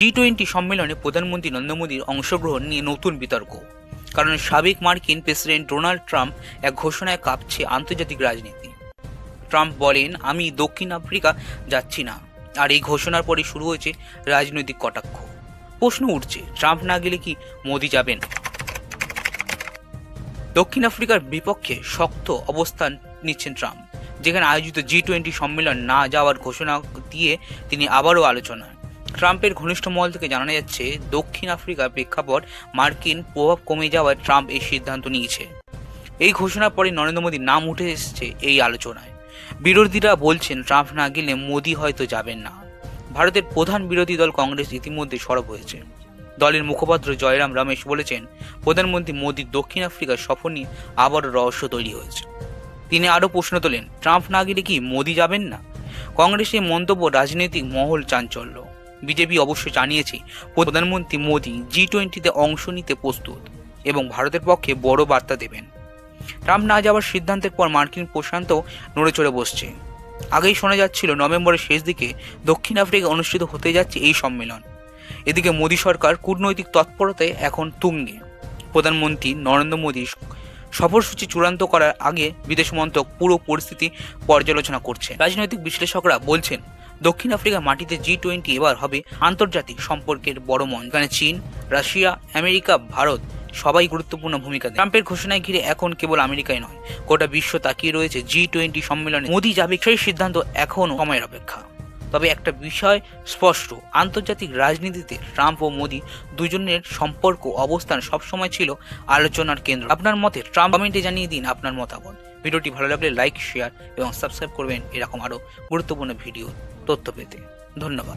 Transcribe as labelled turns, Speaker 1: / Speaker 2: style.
Speaker 1: G20 সম্মেলনে প্রধানমন্ত্রী নরেন্দ্র মোদীর অংশগ্রহণ নিয়ে নতুন বিতর্ক। কারণ সাবেক মার্কিন প্রেসিডেন্ট ডোনাল্ড ট্রাম্প এক ঘোষণায় কাঁপছে আন্তর্জাতিক রাজনীতি। ট্রাম্প বলেন, আমি দক্ষিণ আফ্রিকা যাচ্ছি না। আর এই ঘোষণার পরে শুরু হয়েছে রাজনৈতিক কটাক্ষ। প্রশ্ন উঠছে, ট্রাম্প না গেলে কি মোদী যাবেন? দক্ষিণ আফ্রিকার বিপক্ষে শক্ত অবস্থান নিচ্ছেন ট্রাম্প, যেখানে আয়োজিত G20 সম্মেলন না যাওয়ার ঘোষণা দিয়ে তিনি আবারও আলোচনায়। ট্রাম্পের ঘনিষ্ঠ মহল থেকে জানা যাচ্ছে, দক্ষিণ আফ্রিকার প্রেক্ষাপট মার্কিন প্রভাব কমে যাওয়ায় ট্রাম্প এই সিদ্ধান্ত নিয়েছে। এই ঘোষণার পরে নরেন্দ্র মোদীর নাম উঠে এসেছে এই আলোচনায়। বিরোধীরা বলছেন, ট্রাম্প না গেলে মোদী হয়তো যাবেন না। ভারতের প্রধান বিরোধী দল কংগ্রেস ইতিমধ্যে সরব হয়েছে। দলের মুখপাত্র জয়রাম রমেশ বলেছেন, প্রধানমন্ত্রী মোদীর দক্ষিণ আফ্রিকার সফর নিয়ে আবারও রহস্য তৈরি হয়েছে। তিনি আরও প্রশ্ন তোলেন, ট্রাম্প না গেলে কি মোদী যাবেন না? কংগ্রেসের মন্তব্য রাজনৈতিক মহল চাঞ্চল্য। বিজেপি অবশ্য জানিয়েছে, প্রধানমন্ত্রী মোদী G20-তে অংশ নিতে প্রস্তুত এবং ভারতের পক্ষে বড় বার্তা দেবেন। ট্রাম্প না যাওয়ার সিদ্ধান্তের পর মার্কিন প্রশান্ত নড়েচড়ে বসছে। আগেই শোনা যাচ্ছিল নভেম্বরের শেষ দিকে দক্ষিণ আফ্রিকায় অনুষ্ঠিত হতে যাচ্ছে এই সম্মেলন। এদিকে মোদী সরকার কূটনৈতিক তৎপরতায় এখন তুঙ্গে। প্রধানমন্ত্রী নরেন্দ্র মোদীর সফরসূচি চূড়ান্ত করার আগে বিদেশ মন্ত্রক পুরো পরিস্থিতি পর্যালোচনা করছে। রাজনৈতিক বিশ্লেষকরা বলছেন, দক্ষিণ আফ্রিকার মাটিতে G20 এবার হবে আন্তর্জাতিক সম্পর্কের বড় মঞ্চ। এখানে চীন, রাশিয়া, আমেরিকা, ভারত সবাই গুরুত্বপূর্ণ ভূমিকা দেয়। ট্রাম্পের ঘোষণায় ঘিরে এখন কেবল আমেরিকাই নয়, গোটা বিশ্ব তাকিয়ে রয়েছে G20 সম্মেলনে মোদী যাবে সেই সিদ্ধান্ত এখনও সময়ের অপেক্ষা। তবে একটা বিষয় স্পষ্ট, আন্তর্জাতিক রাজনীতিতে ট্রাম্প ও মোদী দুজনের সম্পর্ক অবস্থান সবসময় ছিল আলোচনার কেন্দ্র। আপনার মতে ট্রাম্প কমেন্টে জানিয়ে দিন আপনার মতামত। ভিডিওটি ভালো লাগলে লাইক, শেয়ার এবং সাবস্ক্রাইব করবেন এরকম আরও গুরুত্বপূর্ণ ভিডিও তথ্য পেতে। ধন্যবাদ।